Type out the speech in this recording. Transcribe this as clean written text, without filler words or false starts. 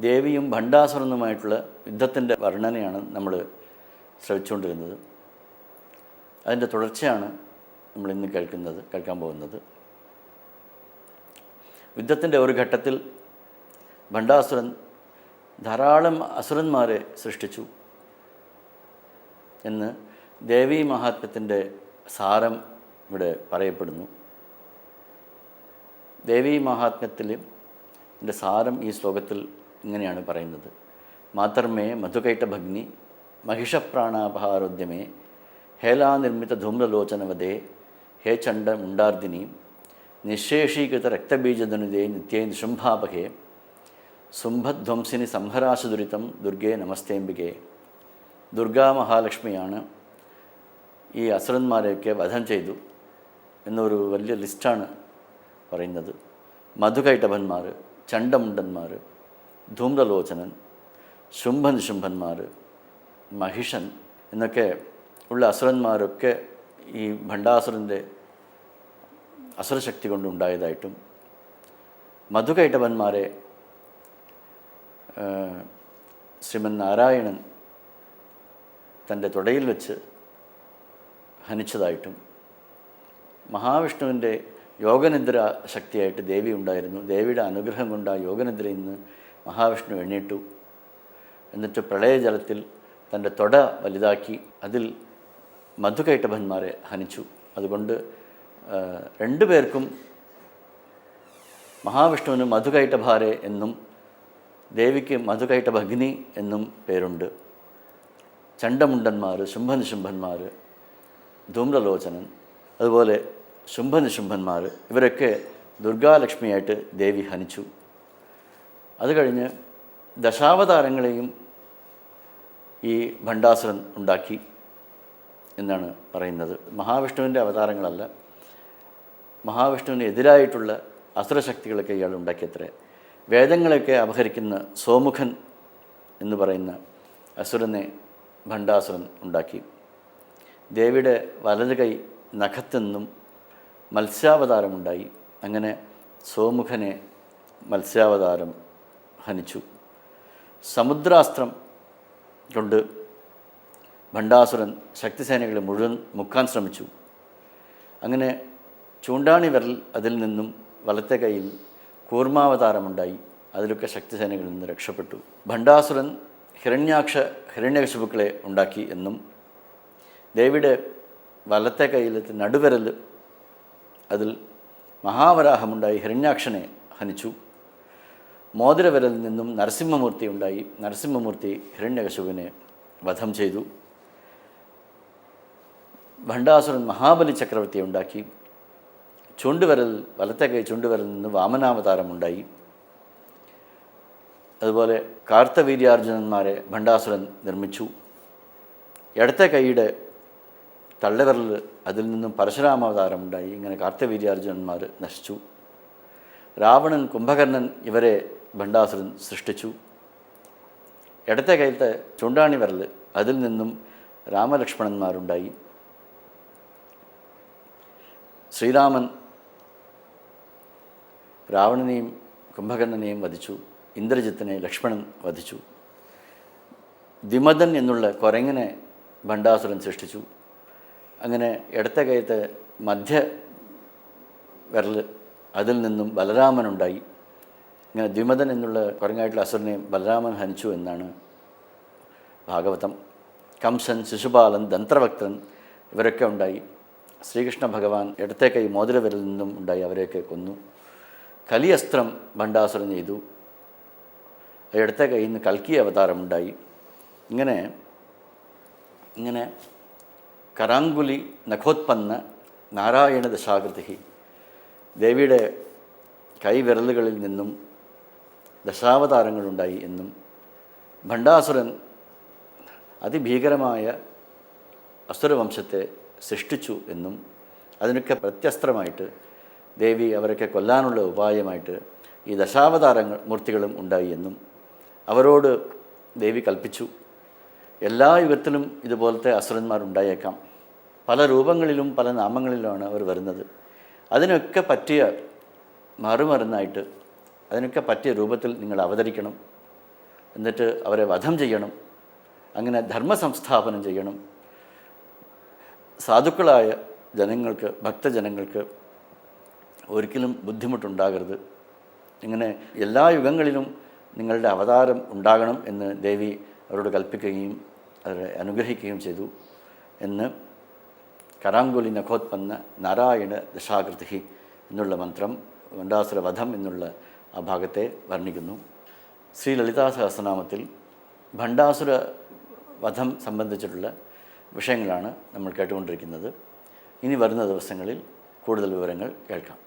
ദേവിയും ഭണ്ഡാസുരനുമായിട്ടുള്ള യുദ്ധത്തിൻ്റെ വർണ്ണനയാണ് നമ്മൾ ശ്രവിച്ചുകൊണ്ടിരുന്നത്. അതിൻ്റെ തുടർച്ചയാണ് നമ്മളിന്ന് കേൾക്കാൻ പോകുന്നത്. യുദ്ധത്തിൻ്റെ ഒരു ഘട്ടത്തിൽ ഭണ്ഡാസുരൻ ധാരാളം അസുരന്മാരെ സൃഷ്ടിച്ചു എന്ന് ദേവീ മഹാത്മ്യത്തിൻ്റെ സാരം ഇവിടെ പറയപ്പെടുന്നു. ദേവീ മഹാത്മ്യത്തിൻ്റെ സാരം ഈ ശ്ലോകത്തിൽ ഇങ്ങനെയാണ് പറയുന്നത്. മാതർമേ മധുകൈട്ടഭഗ്നി മഹിഷപ്രാണാപഹാരോദ്യമേ ഹേലാനിർമ്മിത ധൂമ്രലോചനവദേ ഹേ ചണ്ഡ മുണ്ടാർദിനി നിശേഷീകൃത രക്തബീജധനുദേ നിത്യേ നിശുംഭാപഹേ ശുംഭധ്വംസിനി സംഹരാശുദുരിതം ദുർഗേ നമസ്തേംബികേ. ദുർഗാ മഹാലക്ഷ്മിയാണ് ഈ അസുരന്മാരെയൊക്കെ വധം ചെയ്തു എന്നൊരു വലിയ ലിസ്റ്റാണ് പറയുന്നത്. മധുകൈട്ടഭന്മാർ, ചണ്ഡമുണ്ടന്മാർ, ധൂമ്രലോചനൻ, ശുംഭനിശുംഭന്മാർ, മഹിഷൻ എന്നൊക്കെ ഉള്ള അസുരന്മാരൊക്കെ ഈ ഭണ്ഡാസുരൻ്റെ അസുരശക്തി കൊണ്ടുണ്ടായതായിട്ടും മധുകൈട്ടഭന്മാരെ ശ്രീമൻ നാരായണൻ തൻ്റെ തുടയിൽ വെച്ച് ഹനിച്ചതായിട്ടും മഹാവിഷ്ണുവിൻ്റെ യോഗനിദ്ര ശക്തിയായിട്ട് ദേവി ഉണ്ടായിരുന്നു. ദേവിയുടെ അനുഗ്രഹം കൊണ്ട് ആ യോഗനിദ്രയിൽ നിന്ന് മഹാവിഷ്ണു എണ്ണീട്ടു. എന്നിട്ട് പ്രളയജലത്തിൽ തൻ്റെ തൊട വലുതാക്കി അതിൽ മധുകൈട്ടഭന്മാരെ ഹനിച്ചു. അതുകൊണ്ട് രണ്ടുപേർക്കും മഹാവിഷ്ണുവിന് മധുകൈട്ടഭാരെ എന്നും ദേവിക്ക് മധുകൈട്ടഭഗ്നി എന്നും പേരുണ്ട്. ചണ്ഡമുണ്ടന്മാർ, ശുംഭനിശുംഭന്മാർ, ധൂമ്രലോചനൻ, അതുപോലെ ശുംഭനിശുംഭന്മാർ ഇവരൊക്കെ ദുർഗാലക്ഷ്മിയായിട്ട് ദേവി ഹനിച്ചു. അത് കഴിഞ്ഞ് ദശാവതാരങ്ങളെയും ഈ ഭണ്ഡാസുരൻ ഉണ്ടാക്കി എന്നാണ് പറയുന്നത്. മഹാവിഷ്ണുവിൻ്റെ അവതാരങ്ങളല്ല, മഹാവിഷ്ണുവിന് എതിരായിട്ടുള്ള അസുരശക്തികളൊക്കെ ഇയാൾ ഉണ്ടാക്കിയത്രേ. വേദങ്ങളൊക്കെ അപഹരിക്കുന്ന സോമുഖൻ എന്ന് പറയുന്ന അസുരനെ ഭണ്ഡാസുരൻ ഉണ്ടാക്കി. ദേവിയുടെ വലത് കൈ നഖത്തെന്നും മത്സ്യാവതാരമുണ്ടായി. അങ്ങനെ സോമുഖനെ മത്സ്യാവതാരം ഹനിച്ചു. സമുദ്രാസ്ത്രം കൊണ്ട് ഭണ്ഡാസുരൻ ശക്തിസേനകളെ മുഴുവൻ മുക്കാൻ ശ്രമിച്ചു. അങ്ങനെ ചൂണ്ടാണി വിരൽ അതിൽ നിന്നും വലത്തെ കൈയിൽ കൂർമാവതാരമുണ്ടായി. അതിലൊക്കെ ശക്തിസേനകളിൽ നിന്ന് രക്ഷപ്പെട്ടു. ഭണ്ഡാസുരൻ ഹിരണ്യകശിപുക്കളെ ഉണ്ടാക്കി എന്നും ദേവിയുടെ വലത്തെ കൈയിലത്തെ നടുവിരൽ അതിൽ മഹാവരാഹമുണ്ടായി ഹിരണ്യാക്ഷനെ ഹനിച്ചു. മോതിരവിരലിൽ നിന്നും നരസിംഹമൂർത്തി ഉണ്ടായി. നരസിംഹമൂർത്തി ഹിരണ്യകശിപുവിനെ വധം ചെയ്തു. ഭണ്ഡാസുരൻ മഹാബലി ചക്രവർത്തിയെ ഉണ്ടാക്കി. ചുണ്ടുവിരൽ വലത്തെ കൈ ചുണ്ടുവിരലിൽ നിന്ന് വാമനാവതാരമുണ്ടായി. അതുപോലെ കാർത്തവീര്യാർജുനന്മാരെ ഭണ്ഡാസുരൻ നിർമ്മിച്ചു. ഇടത്തെ കൈയുടെ തള്ളവിരൽ അതിൽ നിന്നും പരശുരാമാവതാരമുണ്ടായി. ഇങ്ങനെ കാർത്തവീര്യാർജുനന്മാർ നശിച്ചു. രാവണൻ, കുംഭകർണൻ ഇവരെ ഭണ്ഡാസുരൻ സൃഷ്ടിച്ചു. ഇടത്തെ കൈത്തെ ചൂണ്ടാണി വിരൽ അതിൽ നിന്നും രാമലക്ഷ്മണന്മാരുണ്ടായി. ശ്രീരാമൻ രാവണനെയും കുംഭകർണനെയും വധിച്ചു. ഇന്ദ്രജിത്തിനെ ലക്ഷ്മണൻ വധിച്ചു. ദ്വിമദൻ എന്നുള്ള കുരങ്ങനെ ഭണ്ഡാസുരൻ സൃഷ്ടിച്ചു. അങ്ങനെ ഇടത്തെ കൈത്തെ മധ്യ വിരൽ അതിൽ നിന്നും ബലരാമനുണ്ടായി. ഇങ്ങനെ ദ്വിമദൻ എന്നുള്ള കുരങ്ങായിട്ടുള്ള അസുരനെ ബലരാമൻ ഹനിച്ചു എന്നാണ് ഭാഗവതം. കംസൻ, ശിശുപാലൻ, ദന്ത്രവക്തൻ ഇവരൊക്കെ ഉണ്ടായി. ശ്രീകൃഷ്ണ ഭഗവാൻ ഇടത്തെ കൈ മോതിരവിരൽ നിന്നും ഉണ്ടായി. അവരെയൊക്കെ കൊന്നു. കലിയസ്ത്രം ഭണ്ഡാസുരൻ ചെയ്തു. ഇടത്തെ കയ്യിൽ നിന്ന് കൽക്കി അവതാരമുണ്ടായി. ഇങ്ങനെ കരാങ്കുലി നഖോത്പന്ന നാരായണ ദശാകൃതി, ദേവിയുടെ കൈവിരലുകളിൽ നിന്നും ദശാവതാരങ്ങളുണ്ടായി എന്നും ഭണ്ഡാസുരൻ അതിഭീകരമായ അസുരവംശത്തെ സൃഷ്ടിച്ചു എന്നും അതിനൊക്കെ പ്രത്യസ്ത്രമായിട്ട് ദേവി അവരൊക്കെ കൊല്ലാനുള്ള ഉപായമായിട്ട് ഈ ദശാവതാരങ്ങൾ മൂർത്തികളും ഉണ്ടായി എന്നും അവരോട് ദേവി കൽപ്പിച്ചു. എല്ലാ യുഗത്തിലും ഇതുപോലത്തെ അസുരന്മാരുണ്ടായേക്കാം. പല രൂപങ്ങളിലും പല നാമങ്ങളിലുമാണ് അവർ വരുന്നത്. അതിനൊക്കെ പറ്റിയ മറുമരുന്നായിട്ട് അതിനൊക്കെ പറ്റിയ രൂപത്തിൽ നിങ്ങൾ അവതരിക്കണം എന്നിട്ട് അവരെ വധം ചെയ്യണം, അങ്ങനെ ധർമ്മ സംസ്ഥാപനം ചെയ്യണം, സാധുക്കളായ ജനങ്ങൾക്ക്, ഭക്തജനങ്ങൾക്ക് ഒരിക്കലും ബുദ്ധിമുട്ടുണ്ടാകരുത്, ഇങ്ങനെ എല്ലാ യുഗങ്ങളിലും നിങ്ങളുടെ അവതാരം ഉണ്ടാകണം എന്ന് ദേവി അവരോട് കൽപ്പിക്കുകയും അവരെ അനുഗ്രഹിക്കുകയും ചെയ്തു എന്ന് കരാങ്കുലി നഖോത്പന്ന നാരായണ ദശാകൃതി എന്നുള്ള മന്ത്രം ഭണ്ഡാസുര വധം എന്നുള്ള ആ ഭാഗത്തെ വർണ്ണിക്കുന്നു. ശ്രീ ലളിതാ സഹസ്രനാമത്തിൽ ഭണ്ഡാസുര വധം സംബന്ധിച്ചിട്ടുള്ള വിഷയങ്ങളാണ് നമ്മൾ കേട്ടുകൊണ്ടിരിക്കുന്നത്. ഇനി വരുന്ന ദിവസങ്ങളിൽ കൂടുതൽ വിവരങ്ങൾ കേൾക്കാം.